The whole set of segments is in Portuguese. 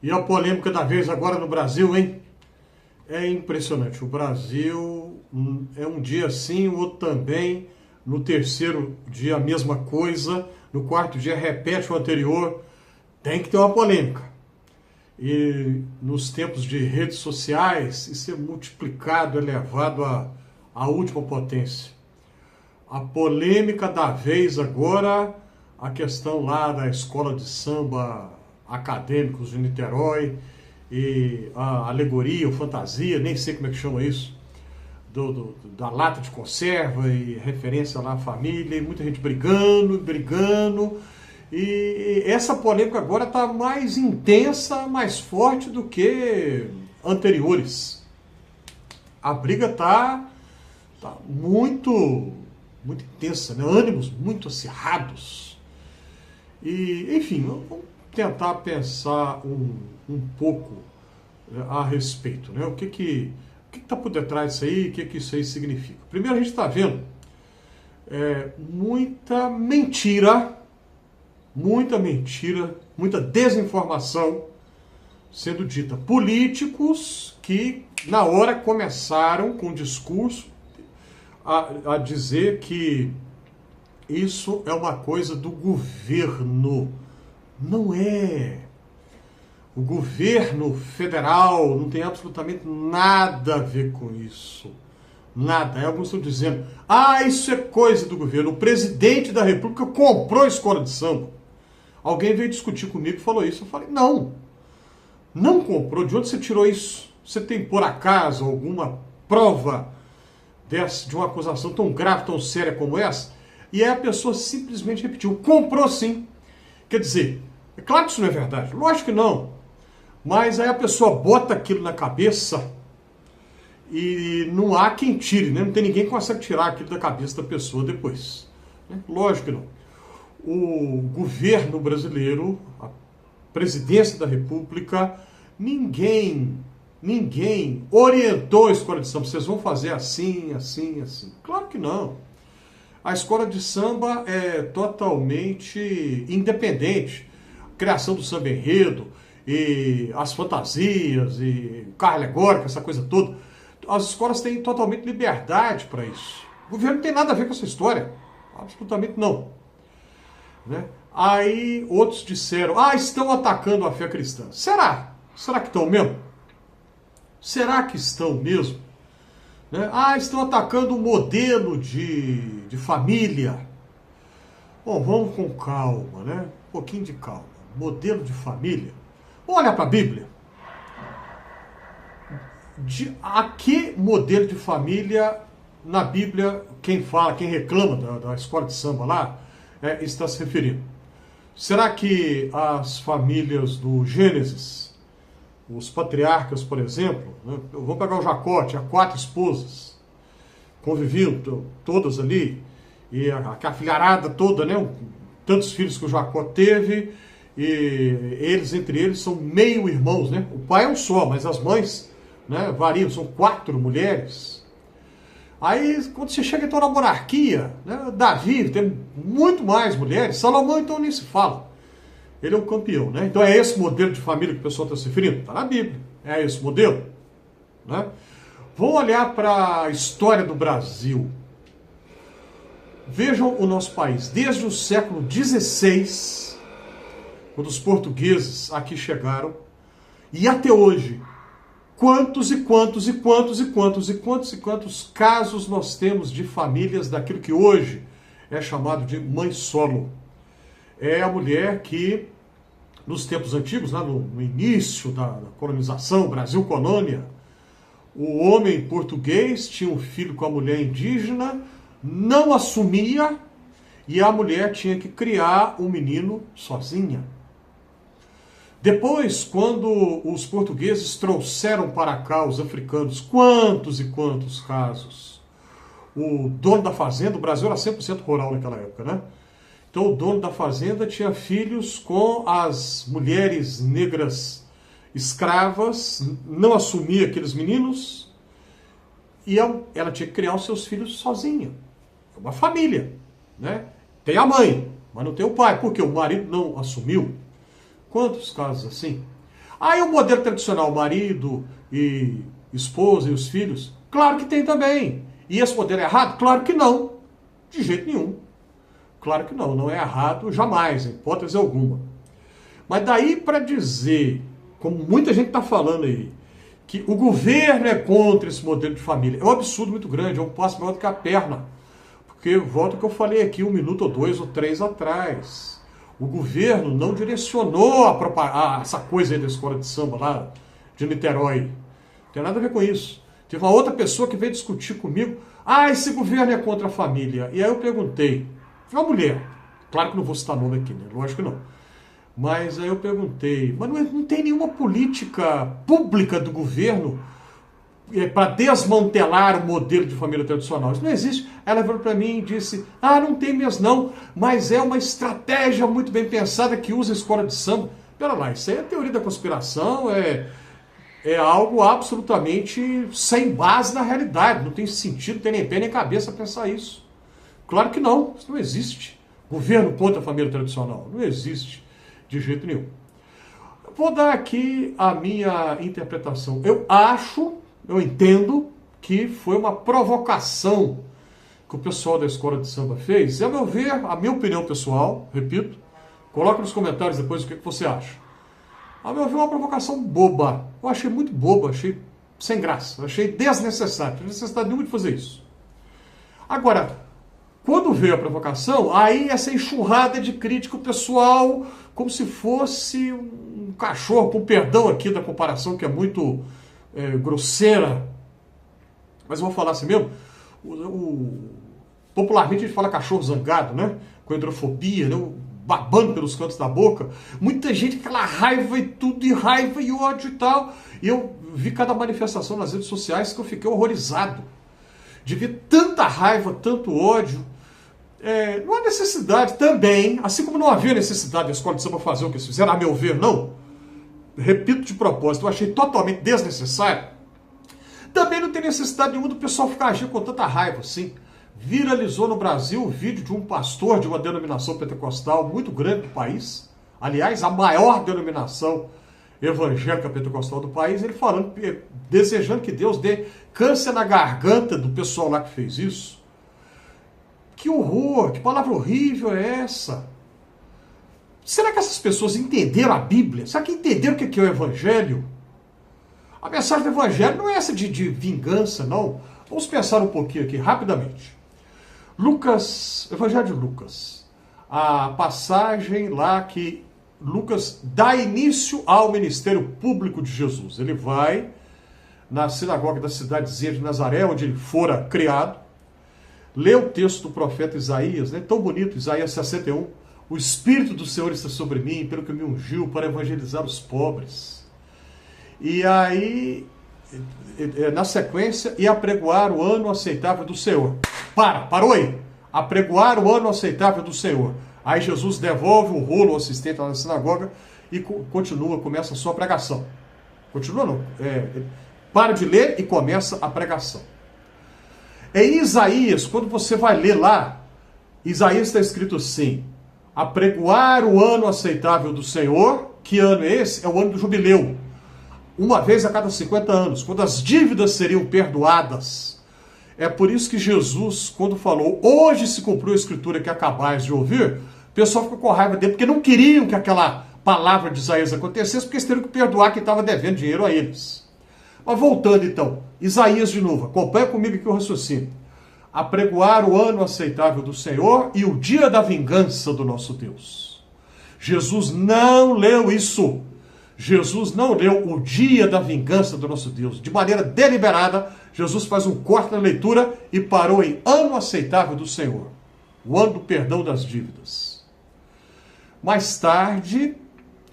E a polêmica da vez agora no Brasil, hein? É impressionante. O Brasil é um dia sim, o outro também. No terceiro dia a mesma coisa. No quarto dia repete o anterior. Tem que ter uma polêmica. E nos tempos de redes sociais, isso é multiplicado, elevado à última potência. A polêmica da vez agora, a questão lá da escola de samba acadêmicos de Niterói, e a alegoria ou fantasia, nem sei como é que chama isso, da lata de conserva e referência lá à família, e muita gente brigando, e essa polêmica agora está mais intensa, mais forte do que anteriores. A briga está muito intensa, né? Ânimos muito acirrados. E, enfim, vamos tentar pensar um pouco a respeito, né? O que está por detrás disso aí, o que isso aí significa. Primeiro, a gente está vendo muita mentira, muita desinformação sendo dita. Políticos que, na hora, começaram com o discurso a dizer que isso é uma coisa do governo. Não é. O governo federal não tem absolutamente nada a ver com isso. Nada. Alguns estão dizendo, isso é coisa do governo. O presidente da República comprou a escola de samba. Alguém veio discutir comigo e falou isso. Eu falei, não comprou. De onde você tirou isso? Você tem, por acaso, alguma prova de uma acusação tão grave, tão séria como essa? E aí a pessoa simplesmente repetiu, comprou sim. Quer dizer, é claro que isso não é verdade, lógico que não. Mas aí a pessoa bota aquilo na cabeça e não há quem tire, né? Não tem ninguém que consegue tirar aquilo da cabeça da pessoa depois. Né? Lógico que não. O governo brasileiro, a presidência da República, ninguém orientou a escola de samba. Vocês vão fazer assim, assim, assim. Claro que não. A escola de samba é totalmente independente. A criação do samba enredo, e as fantasias, e carro alegórico, essa coisa toda. As escolas têm totalmente liberdade para isso. O governo não tem nada a ver com essa história. Absolutamente não. Né? Aí outros disseram, estão atacando a fé cristã. Será? Será que estão mesmo? Será que estão mesmo? Né? Estão atacando o modelo de família. Bom, vamos com calma, né? Um pouquinho de calma. Modelo de família. Vamos olhar para a Bíblia. A que modelo de família na Bíblia, quem reclama da escola de samba lá, está se referindo? Será que as famílias do Gênesis, os patriarcas, por exemplo, né? Vamos pegar o Jacó, tinha 4 esposas, conviviam todas ali, e a filharada toda, né? Tantos filhos que o Jacó teve, e eles, entre eles, são meio irmãos, né? O pai é um só, mas as mães, né, variam, são 4 mulheres. Aí, quando você chega então na monarquia, né, Davi tem muito mais mulheres, Salomão então nem se fala. Ele é um campeão, né? Então é esse modelo de família que o pessoal está se referindo? Está na Bíblia. É esse modelo. Né? Vamos olhar para a história do Brasil. Vejam o nosso país. Desde o século XVI, quando os portugueses aqui chegaram, e até hoje, quantos casos nós temos de famílias daquilo que hoje é chamado de mãe solo. É a mulher que, nos tempos antigos, lá no início da colonização, Brasil colônia, o homem português tinha um filho com a mulher indígena, não assumia, e a mulher tinha que criar o menino sozinha. Depois, quando os portugueses trouxeram para cá os africanos, quantos e quantos casos? O dono da fazenda, o Brasil era 100% rural naquela época, né? Então o dono da fazenda tinha filhos com as mulheres negras escravas, não assumia aqueles meninos, e ela tinha que criar os seus filhos sozinha. É uma família, né? Tem a mãe, mas não tem o pai, porque o marido não assumiu. Quantos casos assim? Aí o modelo tradicional, marido e esposa e os filhos, claro que tem também. E esse modelo é errado? Claro que não. De jeito nenhum. Claro que não, não é errado jamais, em hipótese alguma. Mas daí para dizer, como muita gente está falando aí, que o governo é contra esse modelo de família, é um absurdo muito grande, é um passo maior do que a perna. Porque, volta ao que eu falei aqui 1 minuto ou 2 ou 3 atrás, o governo não direcionou essa coisa aí da escola de samba lá de Niterói. Não tem nada a ver com isso. Teve uma outra pessoa que veio discutir comigo, esse governo é contra a família. E aí eu perguntei, uma mulher, claro que não vou citar nome aqui, né? Lógico que não. Mas aí eu perguntei, mas não tem nenhuma política pública do governo para desmantelar o modelo de família tradicional. Isso não existe. Ela virou para mim e disse, não tem mesmo não, mas é uma estratégia muito bem pensada que usa a escola de samba. Pera lá, isso aí é teoria da conspiração, é algo absolutamente sem base na realidade. Não tem sentido, tem nem pé nem cabeça pensar isso. Claro que não, isso não existe. Governo contra a família tradicional, não existe de jeito nenhum. Vou dar aqui a minha interpretação. Eu entendo que foi uma provocação que o pessoal da escola de samba fez. E, a meu ver, a minha opinião pessoal, repito, coloque nos comentários depois o que você acha. A meu ver, uma provocação boba. Eu achei muito boba, achei sem graça, achei desnecessário. Não tinha necessidade nenhuma de fazer isso. Agora, quando veio a provocação, aí essa enxurrada de crítica, o pessoal, como se fosse um cachorro, com perdão aqui da comparação, que é muito grosseira, mas eu vou falar assim mesmo, popularmente a gente fala cachorro zangado, né? Com hidrofobia, né? Babando pelos cantos da boca. Muita gente, aquela raiva e tudo, e raiva e ódio e tal. E eu vi cada manifestação nas redes sociais que eu fiquei horrorizado de ver tanta raiva, tanto ódio. Não há necessidade também, assim como não havia necessidade da escola de samba fazer o que eles fizeram, a meu ver, não. Repito de propósito, eu achei totalmente desnecessário. Também não tem necessidade nenhuma do pessoal ficar agindo com tanta raiva assim. Viralizou no Brasil o vídeo de um pastor de uma denominação pentecostal muito grande do país, aliás, a maior denominação evangélica pentecostal do país, ele falando, desejando que Deus dê câncer na garganta do pessoal lá que fez isso. Que horror, que palavra horrível é essa? Será que essas pessoas entenderam a Bíblia? Será que entenderam o que é o Evangelho? A mensagem do Evangelho não é essa de vingança, não. Vamos pensar um pouquinho aqui, rapidamente. Lucas, Evangelho de Lucas. A passagem lá que Lucas dá início ao ministério público de Jesus. Ele vai na sinagoga da cidadezinha de Nazaré, onde ele fora criado, lê o texto do profeta Isaías, né? Tão bonito, Isaías 61. O Espírito do Senhor está sobre mim, pelo que me ungiu para evangelizar os pobres. E aí, na sequência, e apregoar o ano aceitável do Senhor. Parou aí. Apregoar o ano aceitável do Senhor. Aí Jesus devolve o rolo ao assistente lá na sinagoga e começa a sua pregação. Continua não. Para de ler e começa a pregação. Em Isaías, quando você vai ler lá, Isaías está escrito assim, apregoar o ano aceitável do Senhor. Que ano é esse? É o ano do jubileu. Uma vez a cada 50 anos, quando as dívidas seriam perdoadas. É por isso que Jesus, quando falou, hoje se cumpriu a escritura que acabais de ouvir, o pessoal ficou com raiva dele, porque não queriam que aquela palavra de Isaías acontecesse, porque eles teriam que perdoar quem estava devendo dinheiro a eles. Mas voltando então, Isaías de novo, acompanha comigo aqui o raciocínio. Apregoar o ano aceitável do Senhor e o dia da vingança do nosso Deus. Jesus não leu isso. Jesus não leu o dia da vingança do nosso Deus. De maneira deliberada, Jesus faz um corte na leitura e parou em ano aceitável do Senhor. O ano do perdão das dívidas. Mais tarde,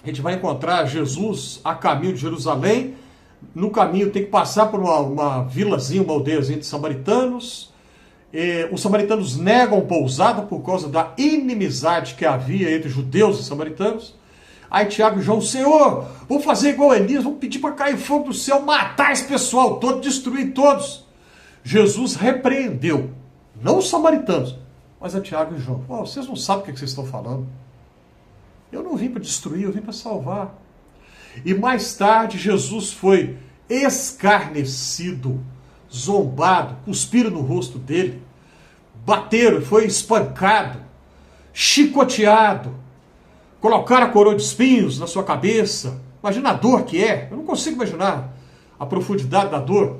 a gente vai encontrar Jesus a caminho de Jerusalém. No caminho tem que passar por uma vilazinha, uma aldeiazinha de samaritanos. Os samaritanos negam pousada por causa da inimizade que havia entre judeus e samaritanos. Aí Tiago e João, Senhor, vamos fazer igual Elias, vamos pedir para cair fogo do céu, matar esse pessoal todo, destruir todos. Jesus repreendeu, não os samaritanos, mas a Tiago e João. Vocês não sabem o que vocês estão falando. Eu não vim para destruir, eu vim para salvar. E mais tarde Jesus foi escarnecido, zombado, cuspiram no rosto dele, bateram, foi espancado, chicoteado, colocaram a coroa de espinhos na sua cabeça. Imagina a dor que é. Eu não consigo imaginar a profundidade da dor.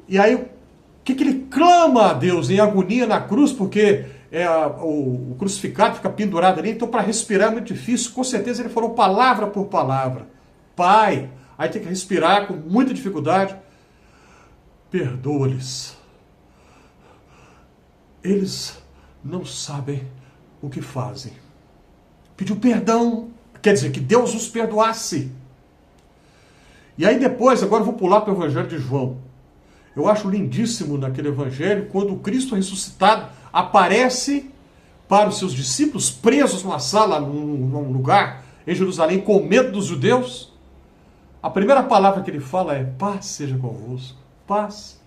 E aí, o que ele clama a Deus em agonia na cruz, porque o crucificado fica pendurado ali, então para respirar é muito difícil. Com certeza ele falou palavra por palavra. Pai, aí tem que respirar com muita dificuldade. Perdoa-lhes. Eles não sabem o que fazem. Pediu perdão, quer dizer, que Deus os perdoasse. E aí depois, agora eu vou pular para o Evangelho de João. Eu acho lindíssimo naquele Evangelho, quando o Cristo ressuscitado aparece para os seus discípulos, presos numa sala, num lugar em Jerusalém, com medo dos judeus. A primeira palavra que ele fala é: paz seja convosco, paz.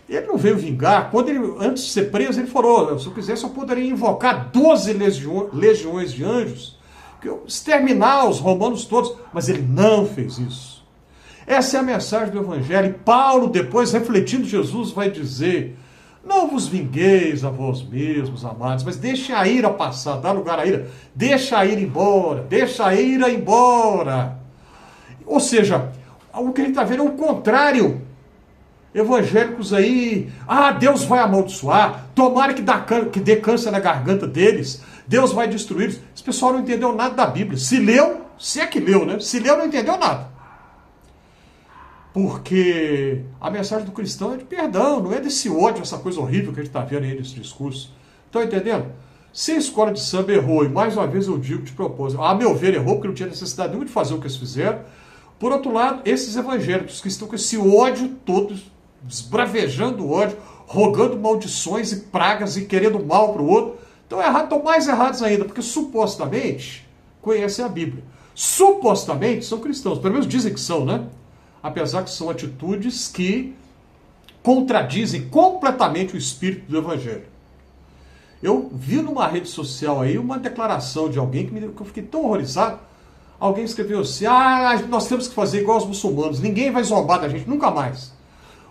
Ele não veio vingar. Quando ele, antes de ser preso, ele falou: se eu quisesse, eu poderia invocar 12 legiões de anjos, que eu exterminar os romanos todos. Mas ele não fez isso. Essa é a mensagem do Evangelho. E Paulo, depois, refletindo Jesus, vai dizer: não vos vingueis a vós mesmos, amados, mas deixem a ira passar, dá lugar à ira. Deixa a ira embora, deixa a ira embora. Ou seja, o que ele está vendo é o contrário. Evangélicos aí, Deus vai amaldiçoar, tomara que dê câncer na garganta deles, Deus vai destruí-los. Esse pessoal não entendeu nada da Bíblia. Se leu, se é que leu, né? Se leu, não entendeu nada. Porque a mensagem do cristão é de perdão, não é desse ódio, essa coisa horrível que a gente está vendo aí nesse discurso. Estão entendendo? Se a escola de samba errou, e mais uma vez eu digo de propósito, a meu ver errou, porque não tinha necessidade nenhuma de fazer o que eles fizeram. Por outro lado, esses evangélicos que estão com esse ódio todo, esbravejando o ódio, rogando maldições e pragas e querendo mal para o outro, estão mais errados ainda, porque supostamente conhecem a Bíblia. Supostamente são cristãos, pelo menos dizem que são, né? Apesar que são atitudes que contradizem completamente o espírito do Evangelho. Eu vi numa rede social aí uma declaração de alguém que eu fiquei tão horrorizado. Alguém escreveu assim: nós temos que fazer igual aos muçulmanos, ninguém vai zombar da gente, nunca mais.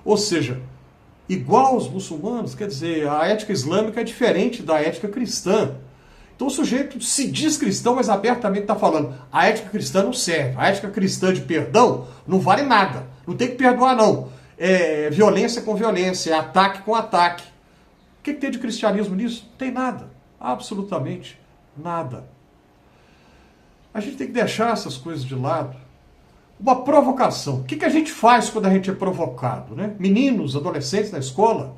Ou seja, igual aos muçulmanos, quer dizer, a ética islâmica é diferente da ética cristã. Então o sujeito se diz cristão, mas abertamente está falando: a ética cristã não serve, a ética cristã de perdão não vale nada, não tem que perdoar não. É violência com violência, é ataque com ataque. O que tem de cristianismo nisso? Não tem nada, absolutamente nada. A gente tem que deixar essas coisas de lado. Uma provocação. O que a gente faz quando a gente é provocado, né? Meninos, adolescentes na escola,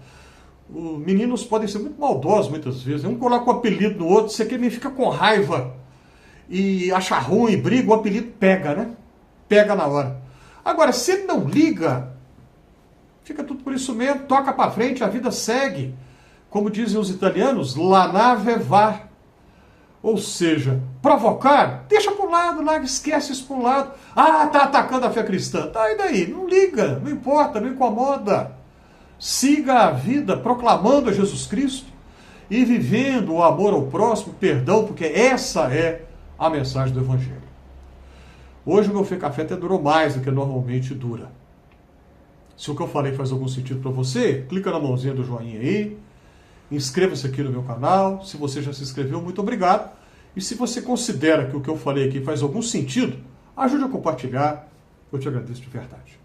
os meninos podem ser muito maldosos muitas vezes. Um coloca um apelido no outro, você que fica com raiva e acha ruim, briga, o apelido pega, né? Pega na hora. Agora, se ele não liga, fica tudo por isso mesmo, toca para frente, a vida segue. Como dizem os italianos, la nave va. Ou seja, provocar, deixa para um lado, larga, esquece isso para um lado. Tá atacando a fé cristã. Tá, e daí? Não liga, não importa, não incomoda. Siga a vida proclamando a Jesus Cristo e vivendo o amor ao próximo, perdão, porque essa é a mensagem do Evangelho. Hoje o meu Fé Café até durou mais do que normalmente dura. Se o que eu falei faz algum sentido para você, clica na mãozinha do joinha aí. Inscreva-se aqui no meu canal. Se você já se inscreveu, muito obrigado. E se você considera que o que eu falei aqui faz algum sentido, ajude a compartilhar. Eu te agradeço de verdade.